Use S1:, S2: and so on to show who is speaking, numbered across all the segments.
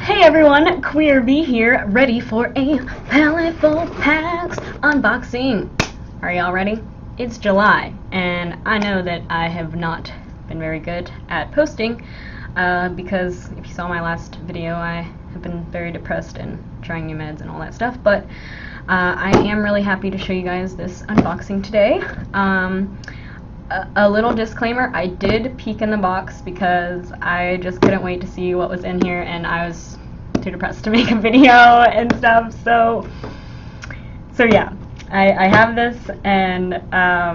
S1: Hey everyone, QUEERVEE here, ready for a Paletteful packs unboxing. Are y'all ready? It's July, and I know that I have not been very good at posting, because if you saw my last video, I have been very depressed and trying new meds and all that stuff, but I am really happy to show you guys this unboxing today. A little disclaimer, I did peek in the box because I just couldn't wait to see what was in here, and I was too depressed to make a video and stuff, so yeah, I have this, and now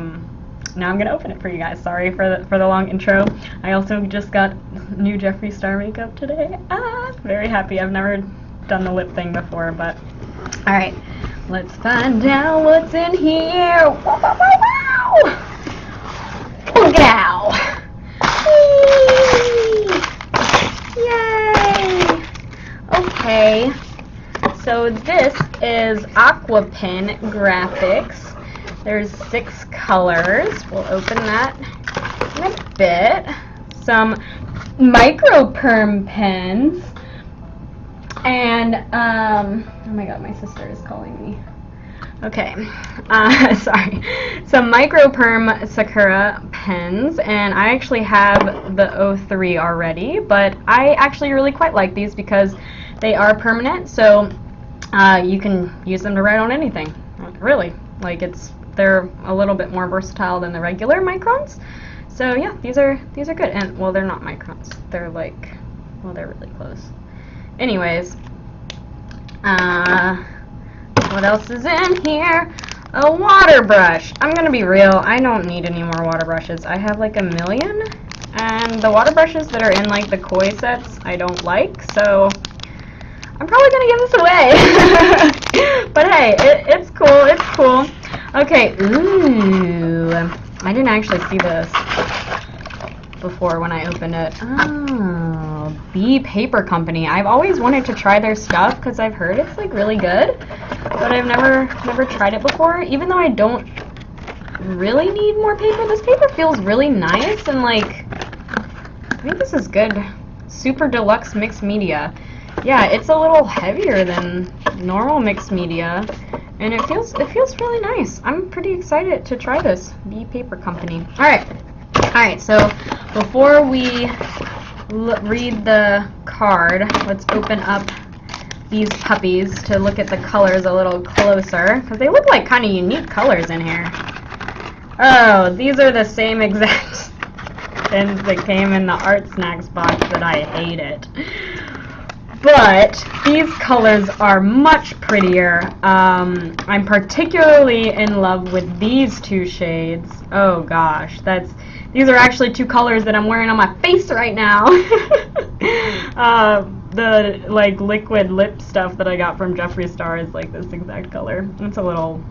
S1: I'm gonna open it for you guys. Sorry for the long intro. I also just got new Jeffree Star makeup today. Very happy. I've never done the lip thing before, but alright, let's find out what's in here. Wow! Wow! Yay! Okay, so this is Aqua pen Graphix. There's 6 colors. We'll open that in a bit. Some MicroPerm pens. And, oh my god, my sister is calling me. Okay, sorry. Some MicroPerm Sakura pens, and I actually have the 03 already, but I actually really quite like these because they are permanent, so you can use them to write on anything. Really, like they're a little bit more versatile than the regular microns. So yeah, these are good, and well, they're not microns. They're like, well, they're really close. Anyways, what else is in here? A water brush. I'm gonna be real, I don't need any more water brushes. I have like a million, and the water brushes that are in like the koi sets I don't like, so I'm probably gonna give this away. But hey, it's cool, it's cool. Okay, ooh, I didn't actually see this before when I opened it. Oh, Bee Paper Company. I've always wanted to try their stuff because I've heard it's like really good, but I've never tried it before. Even though I don't really need more paper, this paper feels really nice, and like I think this is good. Super Deluxe mixed media. Yeah, it's a little heavier than normal mixed media, and it feels really nice. I'm pretty excited to try this. Bee Paper Company. Alright, so before we read the card, let's open up these puppies to look at the colors a little closer, because they look like kind of unique colors in here. Oh, these are the same exact pens that came in the Art Snacks box that I hated. But these colors are much prettier. I'm particularly in love with these 2 shades. Oh gosh, these are actually 2 colors that I'm wearing on my face right now. The like liquid lip stuff that I got from Jeffree Star is like this exact color. It's a little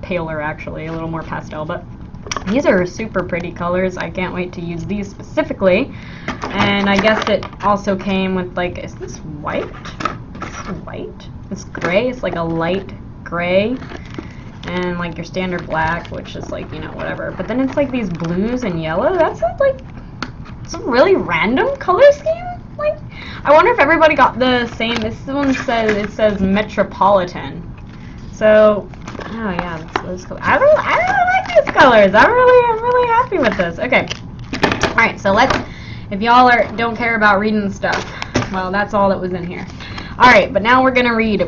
S1: paler actually, a little more pastel, but these are super pretty colors. I can't wait to use these specifically. And I guess it also came with like, is this white? Is this white? It's gray. It's like a light gray. And like your standard black, which is like, you know, whatever. But then it's like these blues and yellow. That's like some really random color scheme. Like, I wonder if everybody got the same. This one says Metropolitan. So, oh yeah, that's those colors. I really like these colors. I'm really happy with this. Okay. All right, so if y'all don't care about reading stuff, well, that's all that was in here. Alright, but now we're gonna read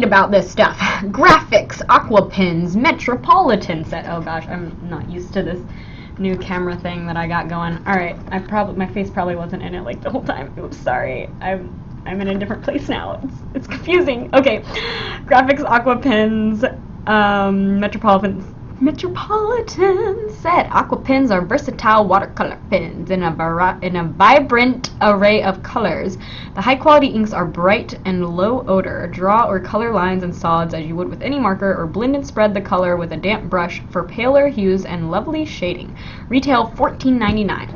S1: about this stuff. Graphix, Aqua pens, Metropolitan set. Oh gosh, I'm not used to this new camera thing that I got going. Alright, my face probably wasn't in it like the whole time. Oops, sorry. I'm in a different place now. It's confusing. Okay. Graphix, Aqua pens, Metropolitan set. Aqua pens are versatile watercolor pens in a vibrant array of colors. The high-quality inks are bright and low odor. Draw or color lines and solids as you would with any marker, or blend and spread the color with a damp brush for paler hues and lovely shading. Retail $14.99.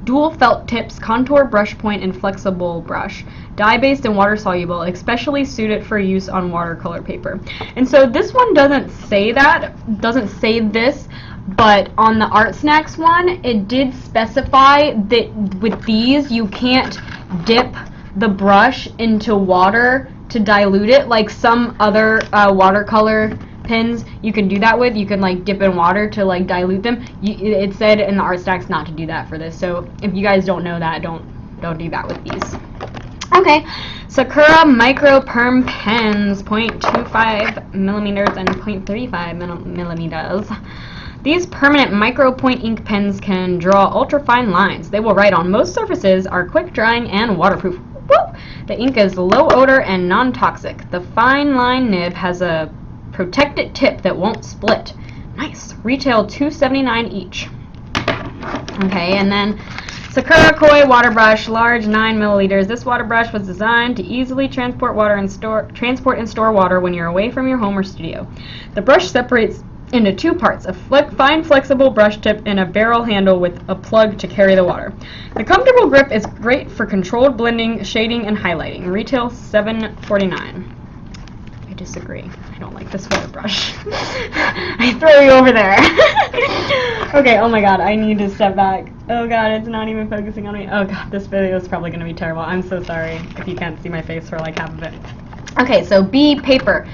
S1: Dual felt tips, contour brush point, and flexible brush. Dye-based and water-soluble, especially suited for use on watercolor paper. And so this one doesn't say this, but on the Art Snacks one, it did specify that with these, you can't dip the brush into water to dilute it, like some other watercolor pens you can do that with. You can like dip in water to like dilute them. It said in the art stacks not to do that for this, so if you guys don't know that, don't do that with these. Okay, Sakura MicroPerm pens, 0.25 millimeters and 0.35 millimeters. These permanent micro point ink pens can draw ultra-fine lines. They will write on most surfaces, are quick drying and waterproof. Woo! The ink is low odor and non-toxic. The fine line nib has a protected tip that won't split. Nice. Retail $2.79 each. Okay, and then Sakura Koi water brush, large 9 milliliters. This water brush was designed to easily transport and store water when you're away from your home or studio. The brush separates into two parts, a fine flexible brush tip and a barrel handle with a plug to carry the water. The comfortable grip is great for controlled blending, shading, and highlighting. Retail $7.49. I disagree. I don't like this water brush. I throw you over there. Okay, oh my god, I need to step back. Oh god, it's not even focusing on me. Oh god, this video is probably going to be terrible. I'm so sorry if you can't see my face for like half of it. Okay, so B paper,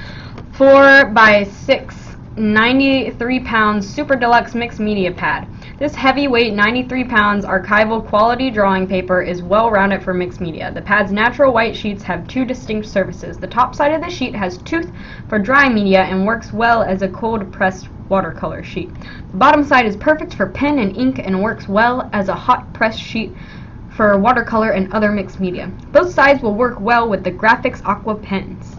S1: 4x6. 93 pounds super deluxe mixed media pad. This heavyweight 93 pounds archival quality drawing paper is well rounded for mixed media. The pad's natural white sheets have two distinct surfaces. The top side of the sheet has tooth for dry media and works well as a cold pressed watercolor sheet. The bottom side is perfect for pen and ink and works well as a hot pressed sheet for watercolor and other mixed media. Both sides will work well with the Graphix Aqua pens.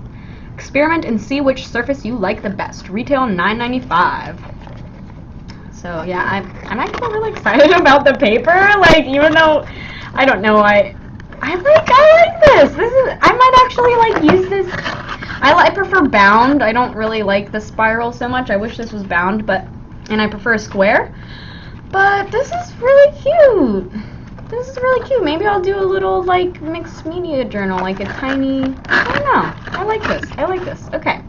S1: Experiment and see which surface you like the best. Retail $9.95. So yeah, I'm actually really excited about the paper. Like, even though I don't know, I like this. I might actually like use this. I prefer bound. I don't really like the spiral so much. I wish this was bound, and I prefer a square. But this is really cute. This is really cute. Maybe I'll do a little like mixed media journal, like a tiny, I don't know. I like this. I like this. Okay.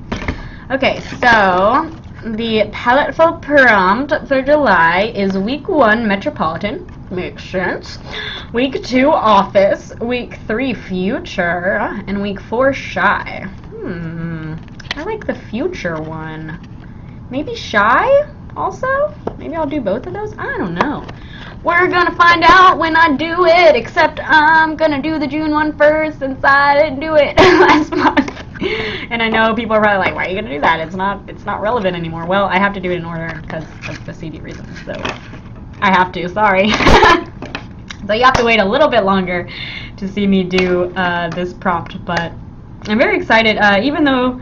S1: Okay, so the Paletteful prompt for July is week 1 Metropolitan. Makes sense. Week 2 Office. Week 3 Future. And week 4 Shy. I like the Future one. Maybe Shy also? Maybe I'll do both of those? I don't know. We're gonna find out when I do it, except I'm gonna do the June one first since I didn't do it last month. And I know people are probably like, why are you gonna do that? It's not relevant anymore. Well, I have to do it in order because of the CD reasons, so I have to, sorry. So you have to wait a little bit longer to see me do this prompt, but I'm very excited, even though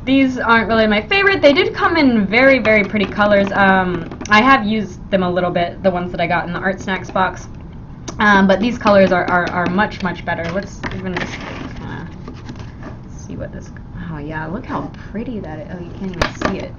S1: these aren't really my favorite. They did come in very, very pretty colors. I have used them a little bit, the ones that I got in the Art Snacks box. But these colors are much, much better. Let's even just see what this... Oh yeah, look how pretty that is. Oh, you can't even see it.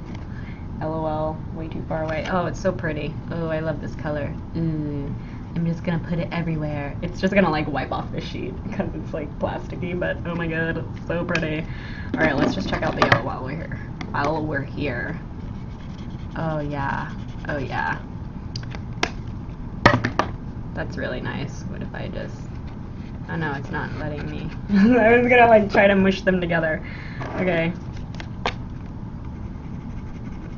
S1: LOL, way too far away. Oh, it's so pretty. Oh, I love this color. Ooh. I'm just gonna put it everywhere. It's just gonna like wipe off the sheet because it's like plasticky, but oh my god, it's so pretty. Alright, let's just check out the yellow while we're here. Oh yeah. Oh yeah. That's really nice. What if I just... Oh no, it's not letting me. I was gonna like try to mush them together. Okay.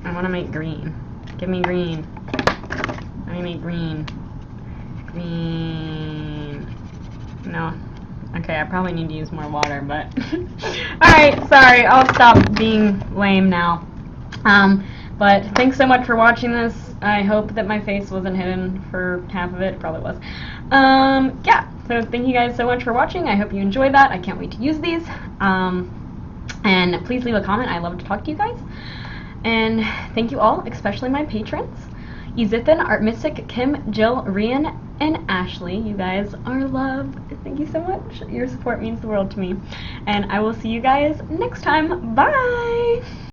S1: I wanna make green. Give me green. Let me make green. Green. No. Okay, I probably need to use more water, but... Alright, sorry, I'll stop being lame now. But thanks so much for watching this. I hope that my face wasn't hidden for half of it. It probably was. Yeah, so thank you guys so much for watching. I hope you enjoyed that. I can't wait to use these. And please leave a comment. I love to talk to you guys. And thank you all, especially my patrons. Ezsithyn, Artemystik, Kim, Jill, Rhian, and Ashley. You guys are loved. Thank you so much. Your support means the world to me. And I will see you guys next time. Bye!